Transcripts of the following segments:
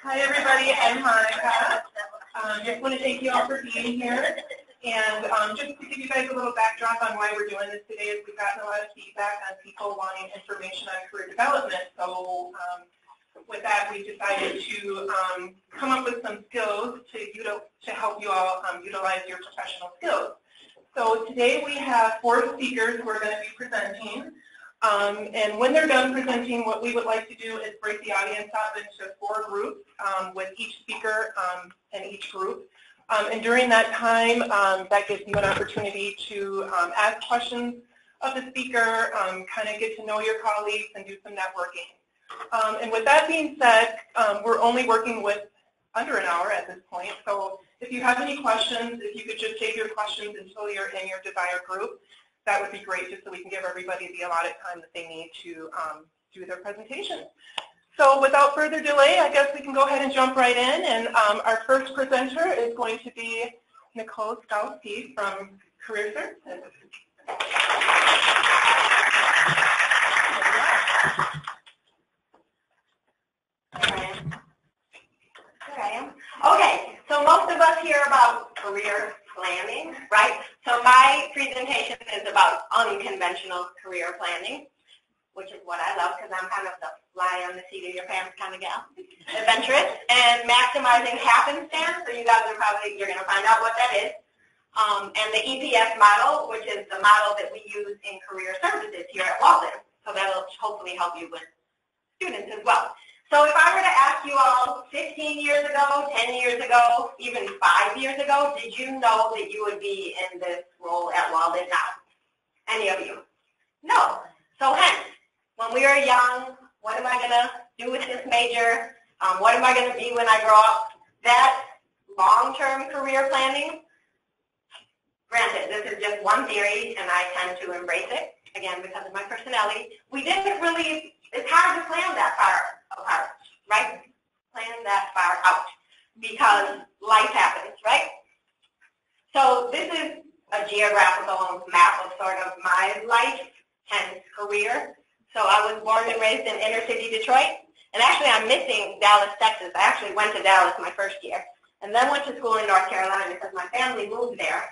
Hi everybody, I'm Monica. Just want to thank you all for being here. And just to give you guys a little backdrop on why we're doing this today is we've gotten a lot of feedback on people wanting information on career development. So with that, we decided to come up with some skills to help you all utilize your professional skills. So today we have 4 speakers who are going to be presenting. And when they're done presenting, what we would like to do is break the audience up into 4 groups with each speaker in each group. And during that time, that gives you an opportunity to ask questions of the speaker, kind of get to know your colleagues, and do some networking. And with that being said, we're only working with under an hour at this point. So if you have any questions, if you could just save your questions until you're in your desired group, that would be great, just so we can give everybody the allotted time that they need to do their presentation. So without further delay, I guess we can go ahead and jump right in. And our first presenter is going to be Nicole Skowski from Careermakers. Here I am. Okay, so most of us hear about career planning, right? So my presentation is about unconventional career planning, which is what I love because I'm kind of the fly on the seat of your pants kind of gal, adventurous, and maximizing happenstance. So you guys are you're going to find out what that is. And the EPS model, which is the model that we use in career services here at Walden. So that'll hopefully help you with students as well. So if I were to ask you all 15 years ago, 10 years ago, even 5 years ago, did you know that you would be in this role at Walden now? Any of you? No. So hence, when we were young, what am I going to do with this major? What am I going to be when I grow up? That long-term career planning, granted, this is just one theory, and I tend to embrace it, again, because of my personality. We didn't really, it's hard to plan that far apart, right? Plan that far out because life happens, right? So this is a geographical map of sort of my life, hence career. So I was born and raised in inner city Detroit, and actually I'm missing Dallas, Texas. I actually went to Dallas my first year, and then went to school in North Carolina because my family moved there.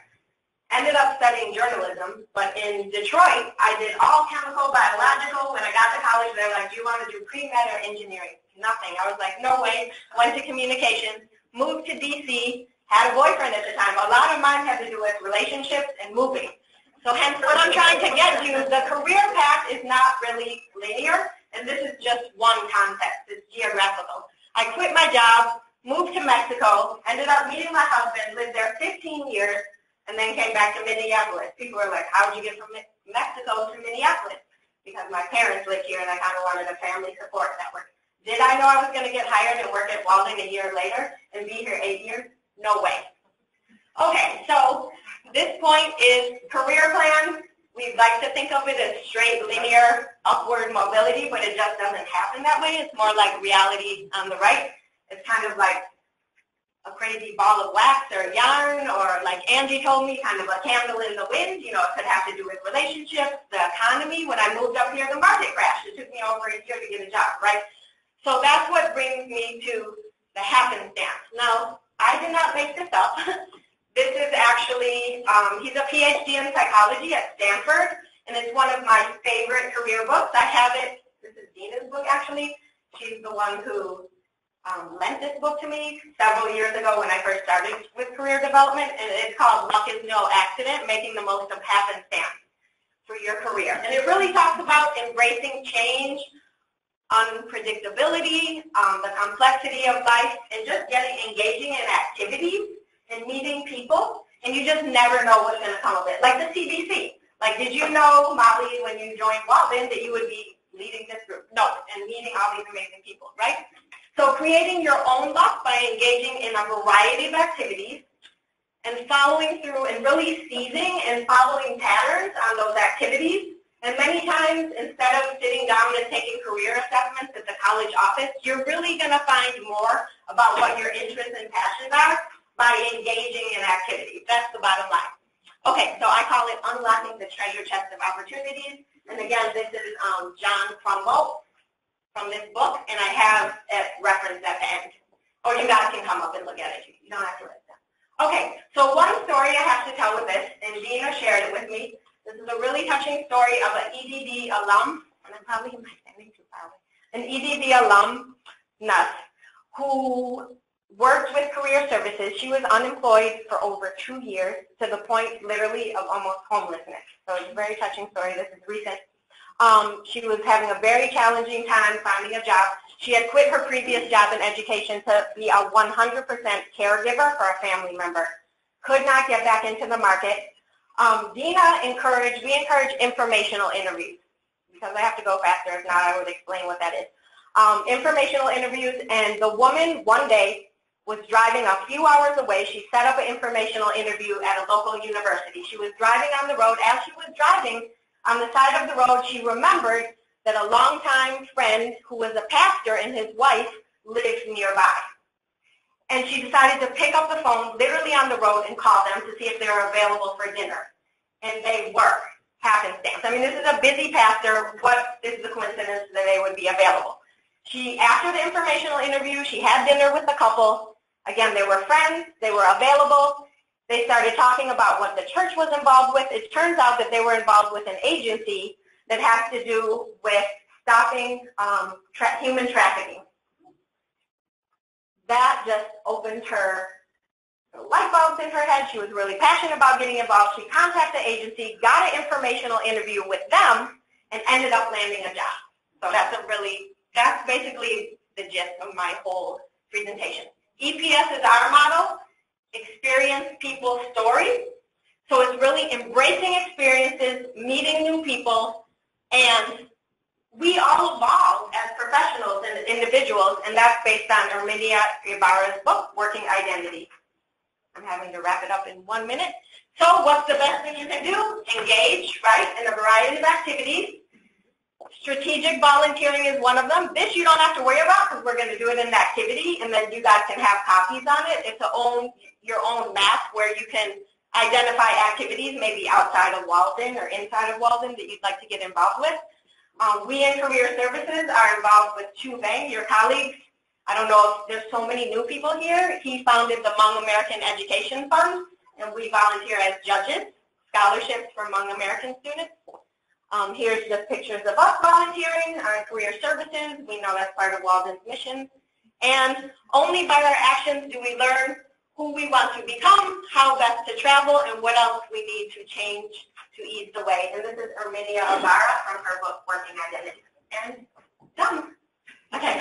Ended up studying journalism, but in Detroit, I did all chemical, biological. When I got to college, they were like, do you want to do pre-med or engineering? Nothing. I was like, no way. Went to communications, moved to D.C., had a boyfriend at the time. A lot of mine had to do with relationships and moving. So hence what I'm trying to get to, the career path is not really linear, and this is just one context. It's geographical. I quit my job, moved to Mexico, ended up meeting my husband, lived there 15 years, and then came back to Minneapolis. People were like, how did you get from Mexico to Minneapolis? Because my parents lived here and I kind of wanted a family support network. Did I know I was going to get hired and work at Walden a year later and be here 8 years? No way. Okay, so this point is career plan. We like to think of it as straight, linear, upward mobility, but it just doesn't happen that way. It's more like reality on the right. It's kind of like a crazy ball of wax or yarn, or like Angie told me, kind of a candle in the wind. You know, it could have to do with relationships, the economy. When I moved up here, the market crashed. It took me over a year to get a job, right? So that's what brings me to the happenstance. Now, I did not make this up. This is actually, he's a PhD in psychology at Stanford, and it's one of my favorite career books. I have it. This is Dina's book, actually. She's the one who lent this book to me several years ago when I first started with career development, and it's called Luck is No Accident, Making the Most of Happenstance for Your Career. And it really talks about embracing change, unpredictability, the complexity of life, and just engaging in activities and meeting people, and you just never know what's going to come of it. Like the CBC. Like, did you know, Molly, when you joined Walden, that you would be leading this group? No, and meeting all these amazing people, right? So creating your own luck by engaging in a variety of activities and following through and really seizing and following patterns on those activities. And many times, instead of sitting down and taking career assessments at the college office, you're really going to find more about what your interests and passions are by engaging in activities. That's the bottom line. Okay, so I call it unlocking the treasure chest of opportunities. And again, this is John Crumble from this book, and I have it referenced at the end. Or you guys can come up and look at it. You don't have to write it down. Okay, so one story I have to tell with this, and Dina shared it with me. This is a really touching story of an EDD alum, and I'm probably standing too far away. An EDD alum, nurse, who worked with career services. She was unemployed for over 2 years, to the point literally of almost homelessness. So it's a very touching story. This is recent. She was having a very challenging time finding a job. She had quit her previous job in education to be a 100% caregiver for a family member. Could not get back into the market. We encourage informational interviews, because I have to go faster. If not, I would explain what that is. Informational interviews, and the woman one day was driving a few hours away. She set up an informational interview at a local university. She was driving on the road. As she was driving on the side of the road, she remembered that a longtime friend who was a pastor and his wife lived nearby. And she decided to pick up the phone literally on the road and call them to see if they were available for dinner. And they were, happenstance. I mean, this is a busy pastor. What is the coincidence that they would be available? After the informational interview, she had dinner with the couple. Again, they were friends. They were available. They started talking about what the church was involved with. It turns out that they were involved with an agency that has to do with stopping human trafficking. That just opened her light bulbs in her head. She was really passionate about getting involved. She contacted the agency, got an informational interview with them, and ended up landing a job. So that's basically the gist of my whole presentation. EPS is our model, experience people's stories. So it's really embracing experiences, meeting new people, and we all evolve as professionals and individuals, and that's based on Erminia Ibarra's book, Working Identity. I'm having to wrap it up in 1 minute. So what's the best thing you can do? Engage, right, in a variety of activities. Strategic volunteering is one of them. This you don't have to worry about, because we're going to do it in an activity, and then you guys can have copies on it. It's your own map where you can identify activities maybe outside of Walden or inside of Walden that you'd like to get involved with. We in Career Services are involved with Chu Bang, your colleagues. I don't know if there's so many new people here. He founded the Hmong American Education Fund, and we volunteer as judges, scholarships for Hmong American students. Here's just pictures of us volunteering on Career Services. We know that's part of Walden's mission. And only by our actions do we learn who we want to become, how best to travel, and what else we need to change to ease the way. And this is Erminia Ibarra from her book, Working Identity. And done. Okay.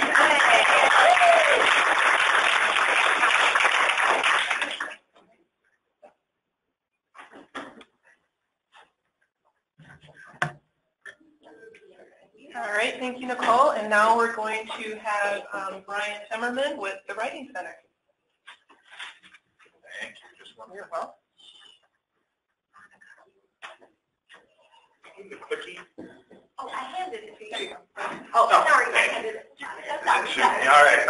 All right, thank you, Nicole. And now we're going to have Brian Timmerman with the Writing Center. Thank you. Just one You're welcome. The quickie. Oh, I handed it to you. There you go. Oh, sorry, I handed it. All right.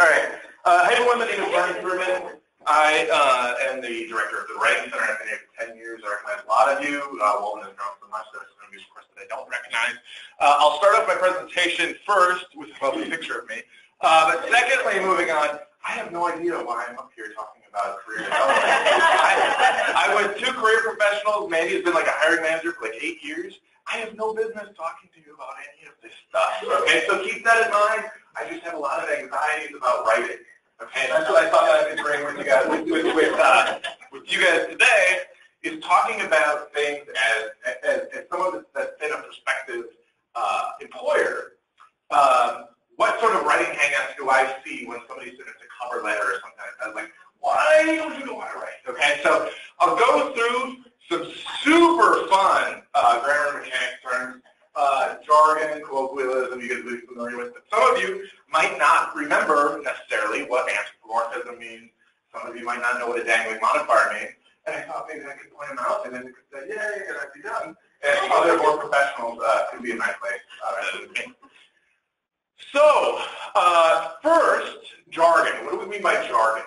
Hi, everyone. My name is Brian Timmerman. I am the director of the Writing Center. I've been here for 10 years. I recognize a lot of you. Walden has grown so much. There's going to be some that I don't recognize. I'll start off my presentation first with a lovely picture of me. But secondly, moving on, I have no idea why I'm up here talking about career development. I was 2 career professionals. Mandy has been like a hiring manager for like 8 years. I have no business talking to you about any of this stuff. Okay, so keep that in mind. I just have a lot of anxieties about writing. Okay, that's what I thought I could bring with you guys, with you guys today, is talking about things as someone that's been a prospective employer. What sort of writing hang-ups do I see when somebody submits a cover letter or something like that? Like, why don't you know how to write? Okay, so I'll go through some super fun grammar and mechanics terms, jargon, colloquialism you guys will be familiar with, but some of you might not remember necessarily what anthropomorphism means. Some of you might not know what a dangling modifier means. And I thought maybe I could point them out, and then you could say, yay, and I'd be done. And other more professionals could be in my place rather than me. So, first, jargon. What do we mean by jargon?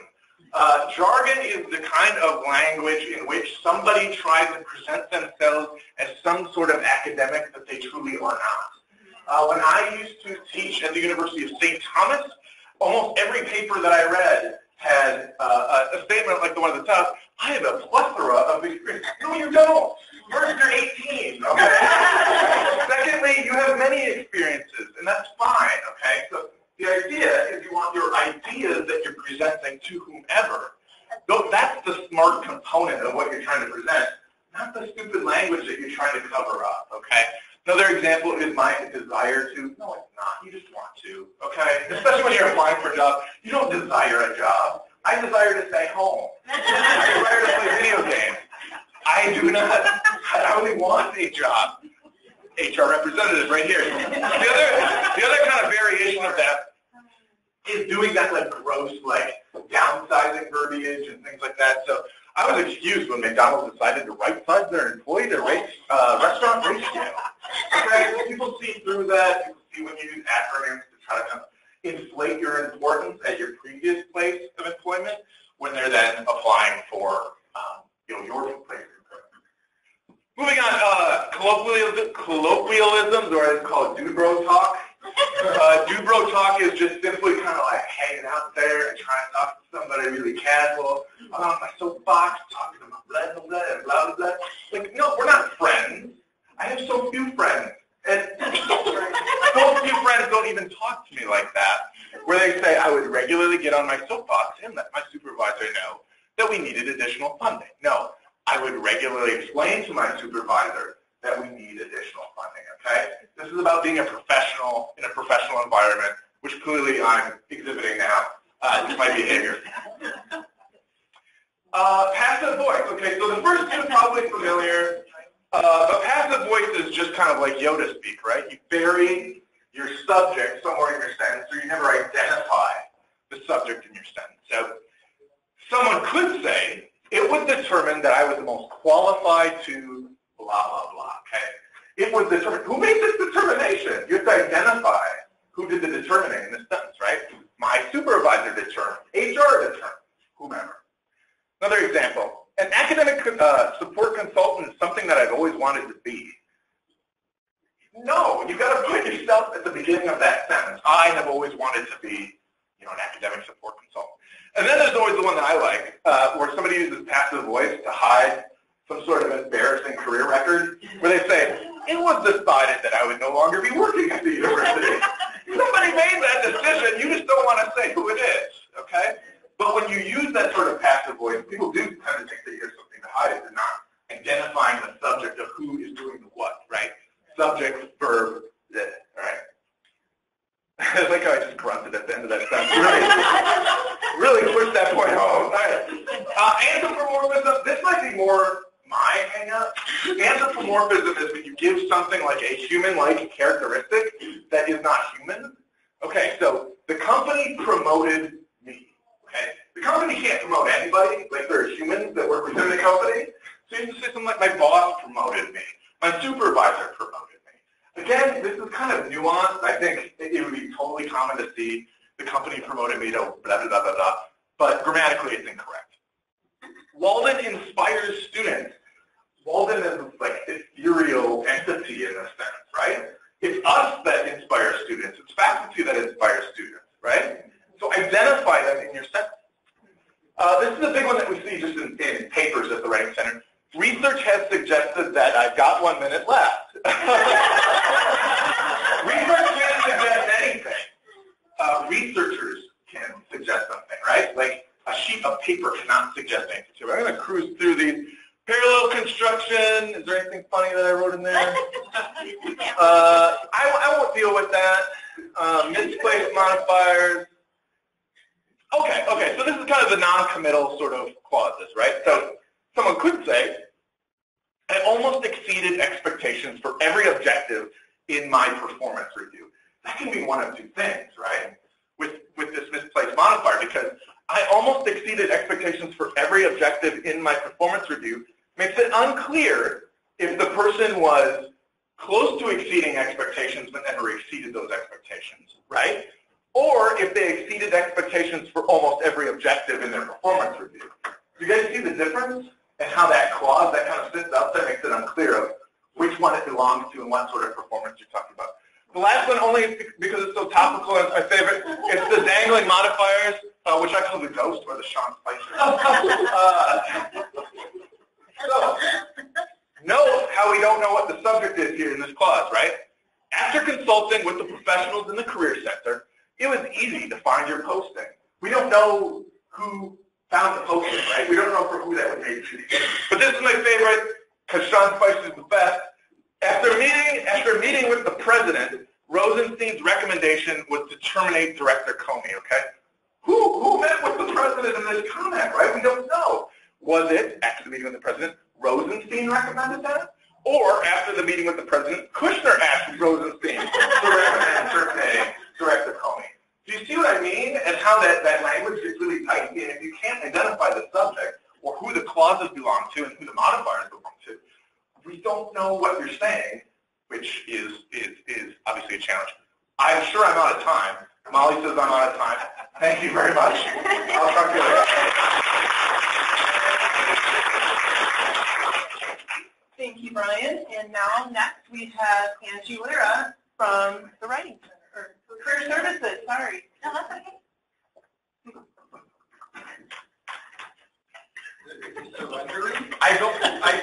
Jargon is the kind of language in which somebody tries to present themselves as some sort of academic that they truly are not. When I used to teach at the University of St. Thomas, almost every paper that I read had a statement like the one at the top, I have a plethora of experience. No, you don't. First, you're 18, okay? Secondly, you have many experiences, and that's fine, okay? So the idea is you want your ideas that you're presenting to whomever. That's the smart component of what you're trying to present, not the stupid language that you're trying to cover up, okay? Another example is my desire to. No, it's not. You just want to, okay? Especially when you're applying for a job. You don't desire a job. I desire to stay home. I desire to play video games. I do not. I only want a job. HR representative right here. The other kind of variation of that is doing that like gross, like downsizing verbiage and things like that. So I was excused when McDonald's decided to right-size their employee to restaurant ratio. Okay, people see through that. People see when you use acronyms to try to kind of inflate your importance at your previous place of employment when they're then applying for your place of employment. Moving on, colloquialisms, or as it's called, dude-bro talk. Dude-bro talk is just simply kind of like hanging out there and trying to talk to somebody really casual. I'm on my soapbox talking to my blah, blah, blah, and blah, blah, blah. Like, no, we're not friends. I have so few friends. And so few friends don't even talk to me like that, where they say I would regularly get on my soapbox and let my supervisor know that we needed additional funding. No, I would regularly explain to my supervisor that we need additional funding, okay? This is about being a professional in a professional environment, which clearly I'm exhibiting now. It's my behavior. Passive voice. Okay, so the first two are probably familiar, but passive voice is just kind of like Yoda speak, right? You bury your subject somewhere in your sentence, or you never identify the subject in your sentence. So someone could say, it was determined that I was the most qualified to blah, blah, blah, okay? It was determined. Who made this determination? You have to identify who did the determining in this sentence, right? My supervisor determined. HR determined. Whomever. Another example. An academic support consultant is something that I've always wanted to be. No, you've got to put yourself at the beginning of that sentence. I have always wanted to be, an academic support consultant. And then there's always the one that I like, where somebody uses passive voice to hide some sort of embarrassing career record, where they say, it was decided that I would no longer be working at the university. Somebody made that decision, you just don't want to say who it is, okay? But when you use that sort of passive voice, people do tend to think that you have something to hide. They're not identifying the subject of who is doing the what, right? Subject, verb, this, all right? I like how I just grunted at the end of that sentence. Really pushed that point home. All right. Anthropomorphism, this might be more my hang-up. Anthropomorphism is when you give something like a human-like characteristic that is not human. Okay, so the company promoted me. Okay, the company can't promote anybody, like there are humans that work within the company. So you can say something like, my boss promoted me, my supervisor promoted me. Again, this is kind of nuanced. I think it would be totally common to see the company promoted me to blah, blah, blah, blah, blah, but grammatically it's incorrect. Walden inspires students. Walden is like an ethereal entity in this sense, right? It's us that inspire students. It's faculty that inspires students, right? So identify them in your sentence. This is a big one that we see just in papers at the Writing Center. Research has suggested that I've got 1 minute left. Research can't suggest anything. Researchers can suggest something, right? Like a sheet of paper cannot suggest anything. So I'm going to cruise through these. Parallel construction. Is there anything funny that I wrote in there? I won't deal with that. Misplaced modifiers. Okay, so this is kind of the non-committal sort of clauses, right? So someone could say, I almost exceeded expectations for every objective in my performance review. That can be one of two things, right? With this misplaced modifier, because I almost exceeded expectations for every objective in my performance review makes it unclear if the person was close to exceeding expectations but never exceeded those expectations, right? Or if they exceeded expectations for almost every objective in their performance review. Do you guys see the difference? And how that clause that kind of sits out there makes it unclear of which one it belongs to and what sort of performance you're talking about. The last one, only because it's so topical and it's my favorite, it's the dangling modifiers, which I call the ghost or the Sean Spicer. So, note how we don't know what the subject is here in this clause, right? After consulting with the professionals in the career center, it was easy to find your posting. We don't know who found the posting, right? We don't know for who that would maybe be. But this is my favorite, because Sean Spicer is the best. After meeting with the president, Rosenstein's recommendation was to terminate Director Comey, okay? Who met with the president in this comment, right? We don't know. Was it, after the meeting with the president, Rosenstein recommended that? Or after the meeting with the president, Kushner asked Rosenstein to recommend terminating Director Comey? Do you see what I mean? And how that language gets really dicey, and if you can't identify the subject or who the clauses belong to and who the modifiers belong to, we don't know what you're saying, which is obviously a challenge. I'm sure I'm out of time. Molly says I'm out of time. Thank you very much. I'll talk to you later. Thank you, Brian. And now next we have Angie Lira from the Writing Center, or Career Services, sorry. No, that's okay.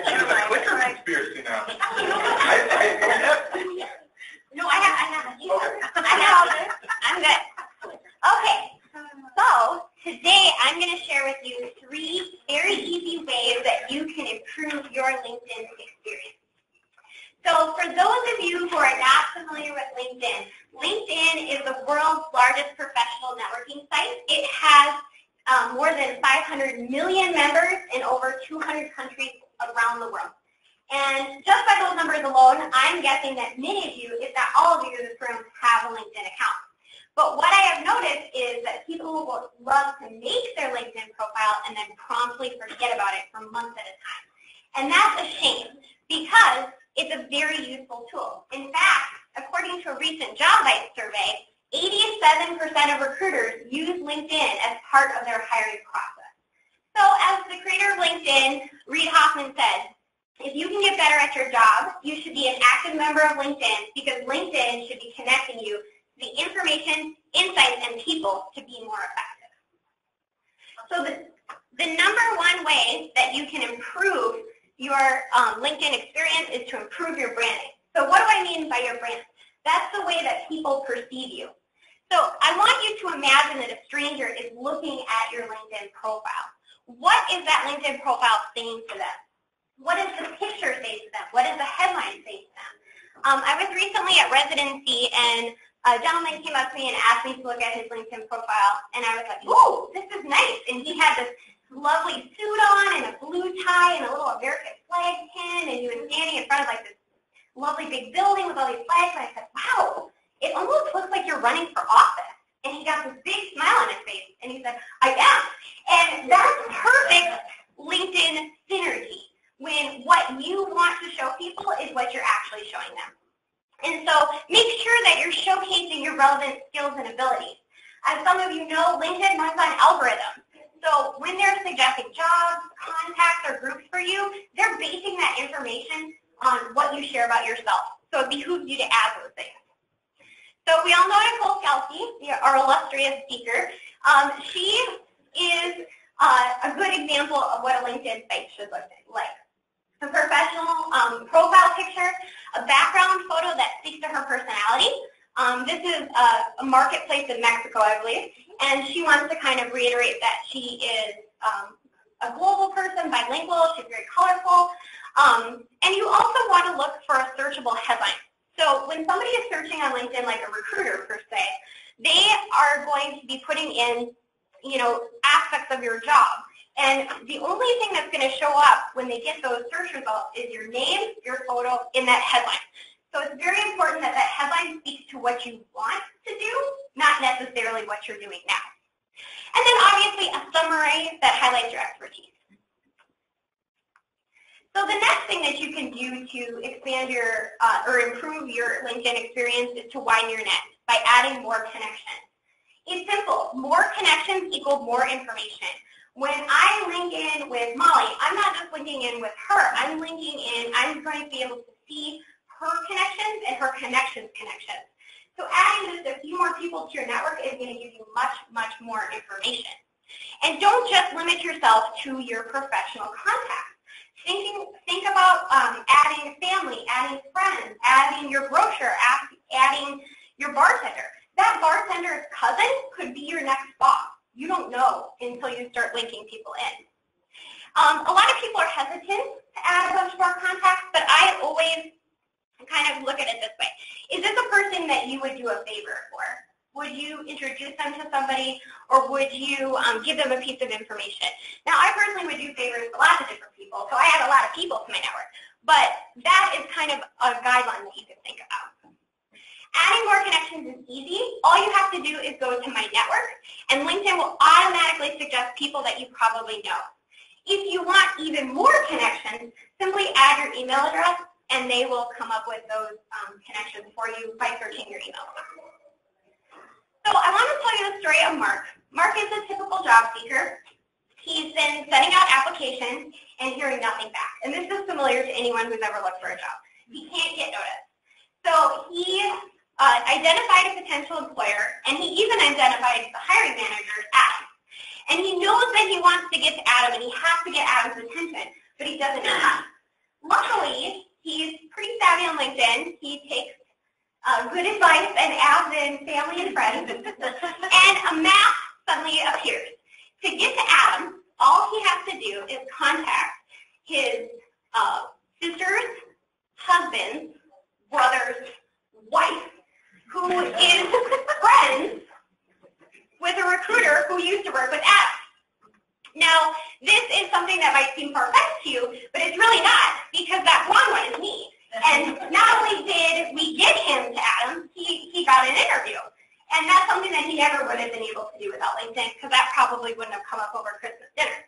There's a clicker conspiracy now. No, I have all this. I'm good. Okay, so today I'm going to share with you 3 very easy ways that you can improve your LinkedIn experience. So for those of you who are not familiar with LinkedIn, LinkedIn is the world's largest professional networking site. It has more than 500 million members in over 200 countries around the world. And just by those numbers alone, I'm guessing that many of you, if not all of you in this room, have a LinkedIn account. But what I have noticed is that people will love to make their LinkedIn profile and then promptly forget about it for months at a time. And that's a shame because it's a very useful tool. In fact, according to a recent job site survey, 87% of recruiters use LinkedIn as part of their hiring process. So as the creator of LinkedIn, Reid Hoffman said, if you can get better at your job, you should be an active member of LinkedIn because LinkedIn should be connecting you to the information, insights, and people to be more effective. So the number one way that you can improve your LinkedIn experience is to improve your branding. So what do I mean by your brand? That's the way that people perceive you. So I want you to imagine that a stranger is looking at your LinkedIn profile. What is that LinkedIn profile saying to them? What does the picture say to them? What does the headline say to them? I was recently at residency, and a gentleman came up to me and asked me to look at his LinkedIn profile, and I was like, "Ooh, this is nice." And he had this lovely suit on and a blue tie and a little American flag pin, and he was standing in front of like this lovely big building with all these flags, and I said, "Wow, it almost looks like you're running for office." And he got this big smile on his face, and he said, "I am." And that's perfect LinkedIn synergy, when what you want to show people is what you're actually showing them. And so make sure that you're showcasing your relevant skills and abilities. As some of you know, LinkedIn runs on algorithms. So when they're suggesting jobs, contacts, or groups for you, they're basing that information on what you share about yourself. So it behooves you to add those things. So we all know Nicole Kelsey, our illustrious speaker. She is a good example of what a LinkedIn site should look like. A professional profile picture, a background photo that speaks to her personality. This is a marketplace in Mexico, I believe, and she wants to kind of reiterate that she is a global person, bilingual, she's very colorful. And you also want to look for a searchable headline. So when somebody is searching on LinkedIn, like a recruiter per se, they are going to be putting in, aspects of your job. And the only thing that's going to show up when they get those search results is your name, your photo, in that headline. So it's very important that that headline speaks to what you want to do, not necessarily what you're doing now. And then obviously a summary that highlights your expertise. So the next thing that you can do to expand your or improve your LinkedIn experience is to widen your net by adding more connections. It's simple. More connections equal more information. When I link in with Molly, I'm not just linking in with her. I'm going to be able to see her connections and her connections. So adding just a few more people to your network is going to give you much, much more information. And don't just limit yourself to your professional contacts. Think about adding family, adding friends, adding your grocer, adding your bartender. That bartender's cousin could be your next boss. You don't know until you start linking people in. A lot of people are hesitant to add a bunch more contacts, but I always kind of look at it this way. Is this a person that you would do a favor for? Would you introduce them to somebody, or would you give them a piece of information? Now, I personally would do favors for lots of different people, so I add a lot of people to my network. But that is kind of a guideline that you can think about. Adding more connections is easy. All you have to do is go to my network, and LinkedIn will automatically suggest people that you probably know. If you want even more connections, simply add your email address, and they will come up with those connections for you by searching your email. So I want to tell you the story of Mark. Mark is a typical job seeker. He's been sending out applications and hearing nothing back. And this is familiar to anyone who's ever looked for a job. He can't get noticed. So he identified a potential employer, and he even identified the hiring manager, Adam. And he knows that he wants to get to Adam, and he has to get Adam's attention, but he doesn't know how. Luckily, he's pretty savvy on LinkedIn. He takes good advice and adds in family and friends, and a map suddenly appears. To get to Adam, all he has to do is contact his sister's husband's brother's wife, who is friends with a recruiter who used to work with Adam. Now, this is something that might seem far-fetched to you, but it's really not, because that blonde one is me. And not only did we get him to Adam, he got an interview. And that's something that he never would have been able to do without LinkedIn, because that probably wouldn't have come up over Christmas dinner.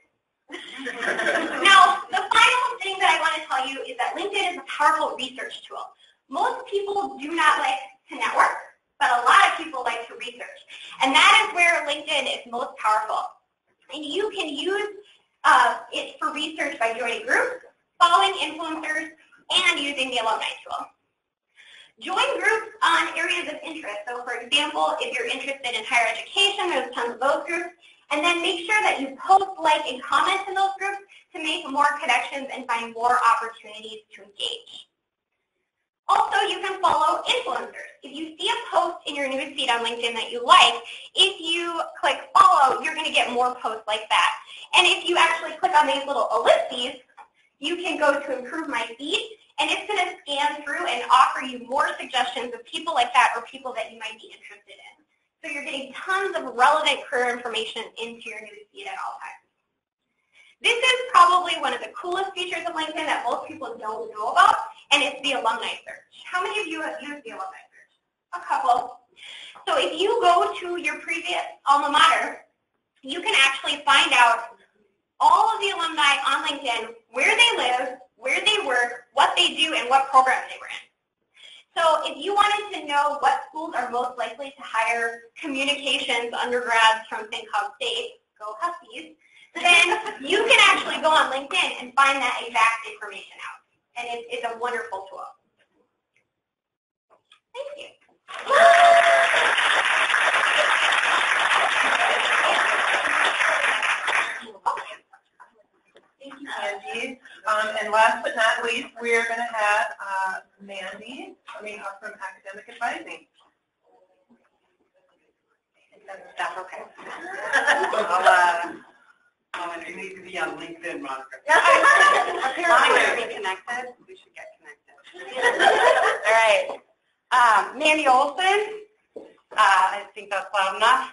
Now, the final thing that I want to tell you is that LinkedIn is a powerful research tool. Most people do not like to network, but a lot of people like to research. And that is where LinkedIn is most powerful. And you can use it for research by joining groups, following influencers, and using the alumni tool. Join groups on areas of interest. So for example, if you're interested in higher education, there's tons of those groups. And then make sure that you post, like, and comment in those groups to make more connections and find more opportunities to engage. Also, you can follow influencers. If you see a post in your newsfeed on LinkedIn that you like, if you click follow, you're going to get more posts like that. And if you actually click on these little ellipses, you can go to improve my feed, and it's going to scan through and offer you more suggestions of people like that or people that you might be interested in. So you're getting tons of relevant career information into your newsfeed at all times. This is probably one of the coolest features of LinkedIn that most people don't know about, and it's the alumni search. How many of you have used the alumni search? A couple. So if you go to your previous alma mater, you can actually find out all of the alumni on LinkedIn, where they live, where they work, what they do, and what programs they were in. So if you wanted to know what schools are most likely to hire communications undergrads from St. Cloud State, go Huskies, then you can actually go on LinkedIn and find that exact information out. And it's a wonderful tool. Thank you. Thank you, Mandy. And last but not least, we're going to have Mandy coming up from academic advising. That's okay. You need to be on LinkedIn, Monica. Apparently we're connected. We should get connected. All right. Mandy Olson. I think that's loud enough.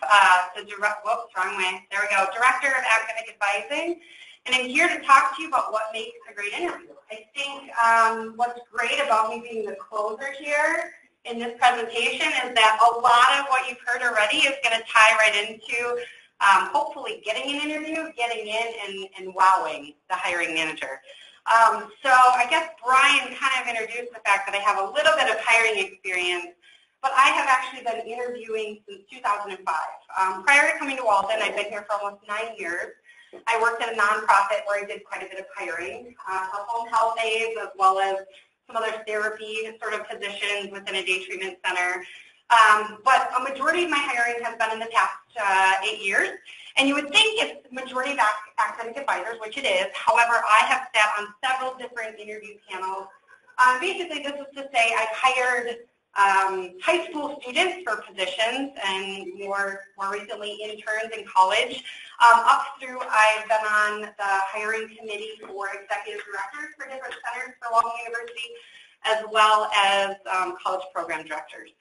Wrong way. There we go. Director of Academic Advising. And I'm here to talk to you about what makes a great interview. I think what's great about me being the closer here in this presentation is that a lot of what you've heard already is going to tie right into hopefully getting an interview, getting in, and wowing the hiring manager. So I guess Brian kind of introduced the fact that I have a little bit of hiring experience, but I have actually been interviewing since 2005. Prior to coming to Walden, I've been here for almost 9 years. I worked at a nonprofit where I did quite a bit of hiring, home health aides, as well as some other therapy sort of positions within a day treatment center. But a majority of my hiring has been in the past 8 years. And you would think it's the majority of academic advisors, which it is. However, I have sat on several different interview panels. Basically, this is to say I've hired high school students for positions and more recently interns in college. Up through, I've been on the hiring committee for executive directors for different centers for Walden University, as well as college program directors.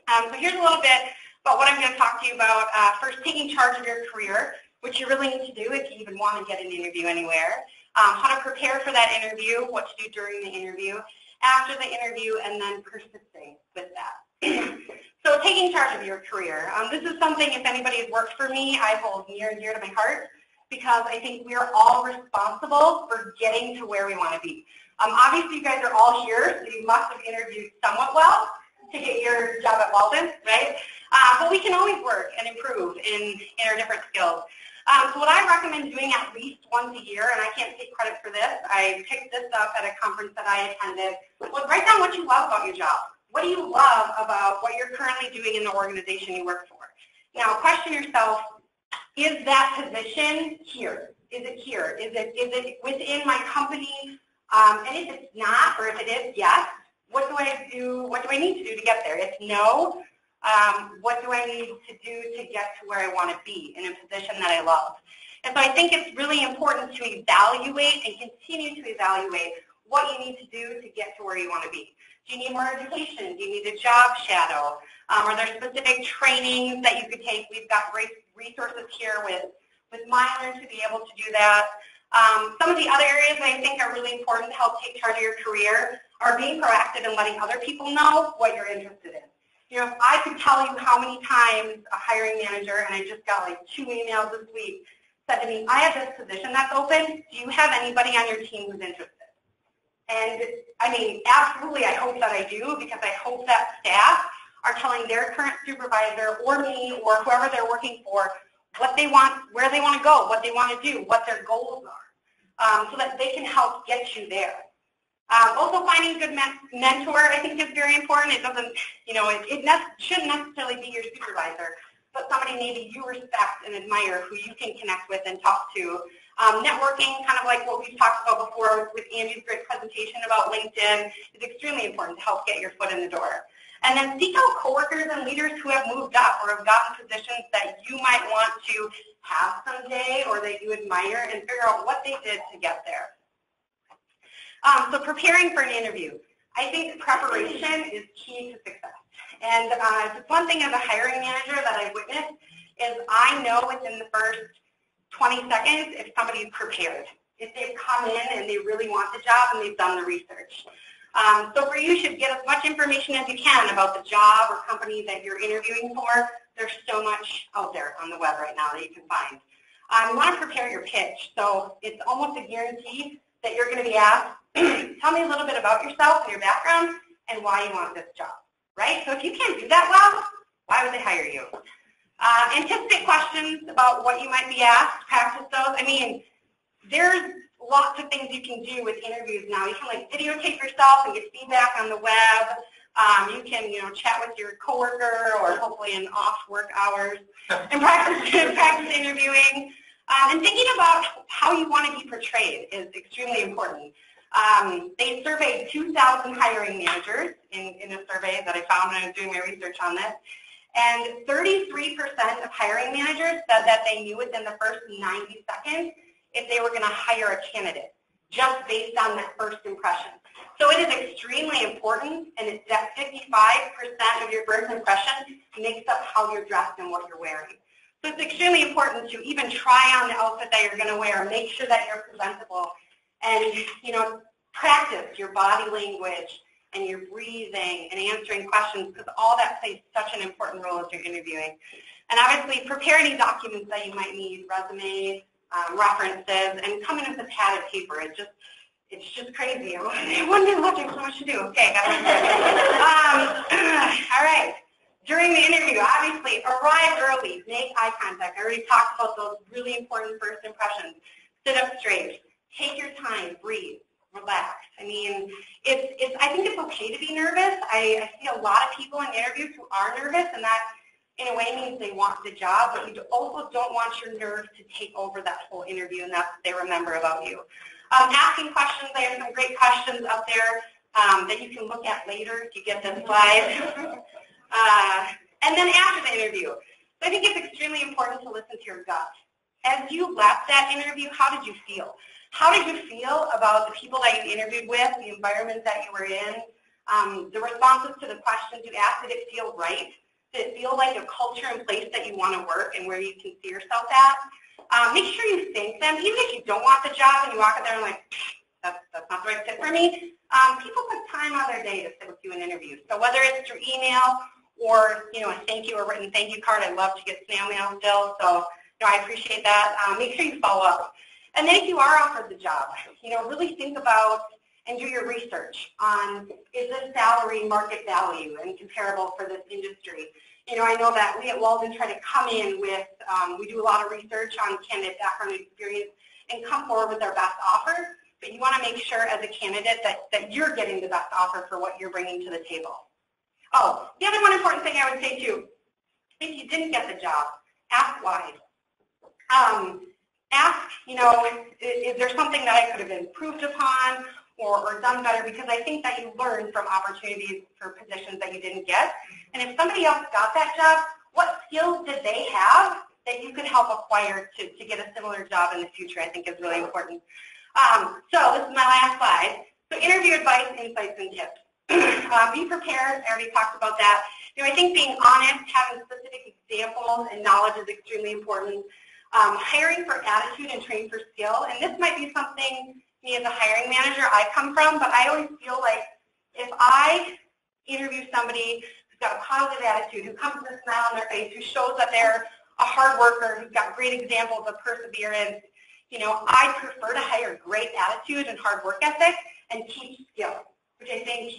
So here's a little bit about what I'm going to talk to you about. First, taking charge of your career, which you really need to do if you even want to get an interview anywhere. How to prepare for that interview, what to do during the interview, after the interview, and then persisting with that. So taking charge of your career. This is something, if anybody has worked for me, I hold near and dear to my heart because I think we are all responsible for getting to where we want to be. Obviously, you guys are all here, so you must have interviewed somewhat well to get your job at Walden, right? But we can always work and improve in our different skills. So what I recommend doing at least once a year, and I can't take credit for this, I picked this up at a conference that I attended, was write down what you love about your job. What do you love about what you're currently doing in the organization you work for? Now question yourself, is that position here? Is it here? Is it within my company? And if it's not, or if it is, yes, what do I do? What do I need to do to get there? If no, what do I need to do to get to where I want to be in a position that I love? And so I think it's really important to evaluate and continue to evaluate what you need to do to get to where you want to be. Do you need more education? Do you need a job shadow? Are there specific trainings that you could take? We've got great resources here with Myler to be able to do that. Some of the other areas I think are really important to help take charge of your career are being proactive and letting other people know what you're interested in. You know, if I could tell you how many times a hiring manager, and I just got like 2 emails this week, said to me, I have this position that's open. Do you have anybody on your team who's interested? And I mean, absolutely, I hope that I do, because I hope that staff are telling their current supervisor or me or whoever they're working for what they want, where they want to go, what they want to do, what their goals are, so that they can help get you there. Also, finding a good mentor, I think, is very important. It doesn't, you know, it shouldn't necessarily be your supervisor, but somebody maybe you respect and admire who you can connect with and talk to. Networking, kind of like what we've talked about before with Andy's great presentation about LinkedIn, is extremely important to help get your foot in the door. And then seek out coworkers and leaders who have moved up or have gotten positions that you might want to have someday or that you admire, and figure out what they did to get there. So preparing for an interview. I think preparation is key to success. And just one thing as a hiring manager that I've witnessed is I know within the first 20 seconds if somebody's prepared, if they've come in and they really want the job and they've done the research. So for you should get as much information as you can about the job or company that you're interviewing for. There's so much out there on the web right now that you can find. You want to prepare your pitch. So it's almost a guarantee that you're going to be asked, tell me a little bit about yourself and your background and why you want this job, right? So if you can't do that well, why would they hire you? Anticipate questions about what you might be asked, practice those. I mean, there's lots of things you can do with interviews now. You can like videotape yourself and get feedback on the web. You can, you know, chat with your coworker or hopefully in off-work hours and practice interviewing. And thinking about how you want to be portrayed is extremely important. They surveyed 2,000 hiring managers in a survey that I found when I was doing my research on this. And 33% of hiring managers said that they knew within the first 90 seconds if they were going to hire a candidate, just based on that first impression. So it is extremely important, and it's that 55% of your first impression makes up how you're dressed and what you're wearing. So it's extremely important to even try on the outfit that you're going to wear, make sure that you're presentable, and, you know, practice your body language and your breathing and answering questions, because all that plays such an important role as you're interviewing. And obviously prepare any documents that you might need, resumes, references, and come in with a pad of paper. It's just crazy. One day left, there's so much to do. Okay, got it. All right. During the interview, obviously, arrive early, make eye contact. I already talked about those really important first impressions. Sit up straight. Take your time. Breathe. relax. I mean, I think it's okay to be nervous. I see a lot of people in interviews who are nervous, and that in a way means they want the job, but you also don't want your nerves to take over that whole interview, and that's what they remember about you. Asking questions, I have some great questions up there that you can look at later if you get this slide. And then after the interview. So I think it's extremely important to listen to your gut. As you left that interview, how did you feel? How did you feel about the people that you interviewed with, the environment that you were in, the responses to the questions you asked? Did it feel right? Did it feel like a culture and place that you want to work and where you can see yourself at? Make sure you thank them. Even if you don't want the job and you walk out there and like, that's not the right fit for me, people put time out of their day to sit with you in interviews. So whether it's through email or, a thank you or written thank you card, I love to get snail mail still, so I appreciate that. Make sure you follow up. And then if you are offered the job, really think about and do your research on, is this salary market value and comparable for this industry? I know that we at Walden try to come in with, we do a lot of research on candidate background and experience and come forward with our best offer, but you want to make sure as a candidate that you're getting the best offer for what you're bringing to the table. Oh, the other one important thing I would say too, if you didn't get the job, ask why. Ask, is there something that I could have improved upon or done better? Because I think that you learn from opportunities for positions that you didn't get. And if somebody else got that job, what skills did they have that you could help acquire to get a similar job in the future, I think is really important. So this is my last slide. So interview advice, insights, and tips. Be prepared. I already talked about that. I think being honest, having specific examples and knowledge is extremely important. Hiring for attitude and training for skill. And this might be something, me as a hiring manager, I come from, but I always feel like if I interview somebody who's got a positive attitude, who comes with a smile on their face, who shows that they're a hard worker, who's got great examples of perseverance, I prefer to hire great attitude and hard work ethic and teach skills, which I think,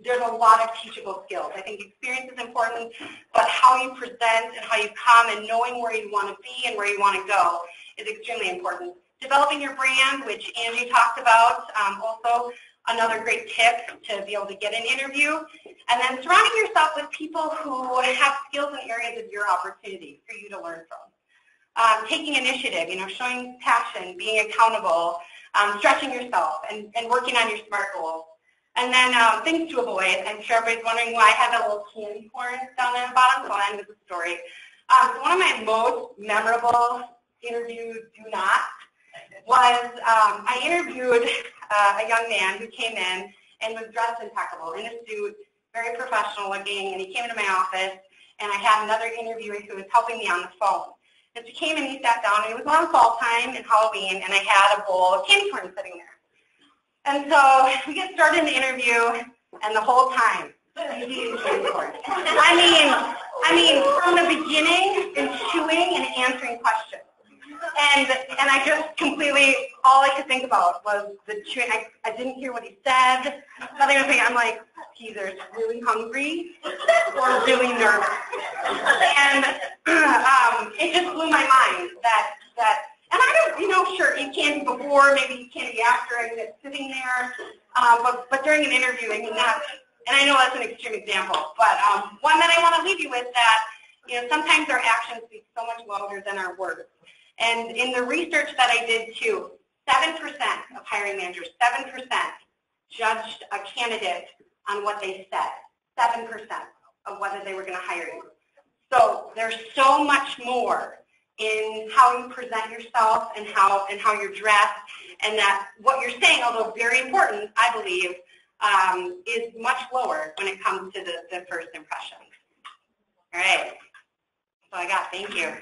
there's a lot of teachable skills. I think experience is important, but how you present and how you come and knowing where you want to be and where you want to go is extremely important. Developing your brand, which Angie talked about, also another great tip to be able to get an interview. And then surrounding yourself with people who have skills in areas of your opportunity for you to learn from. Taking initiative, showing passion, being accountable, stretching yourself, and working on your SMART goals. And then things to avoid. I'm sure everybody's wondering why I have that little candy corn down there at the bottom, so I'll end with a story. So one of my most memorable interview do-nots was I interviewed a young man who came in and was dressed impeccable in a suit, very professional looking, and he came into my office, and I had another interviewer who was helping me on the phone. And he came and he sat down, and it was on fall time and Halloween, and I had a bowl of candy corn sitting there. And so we get started in the interview, and the whole time, he's eating candy corn. I mean, from the beginning, and chewing and answering questions. And I just completely, all I could think about was the chewing. I didn't hear what he said. Nothing was saying. I'm like, he's either really hungry or really nervous. And it just blew my mind that and I don't, sure, eat candy before, maybe eat candy after, and it's sitting there. But during an interview, I mean, that, and I know that's an extreme example, but one that I want to leave you with that, sometimes our actions speak so much louder than our words. And in the research that I did too, 7% of hiring managers, 7% judged a candidate on what they said, 7% of whether they were going to hire you. So there's so much more in how you present yourself and how you're dressed, and that what you're saying, although very important, I believe, is much lower when it comes to the first impression. All right. That's all I got. Thank you.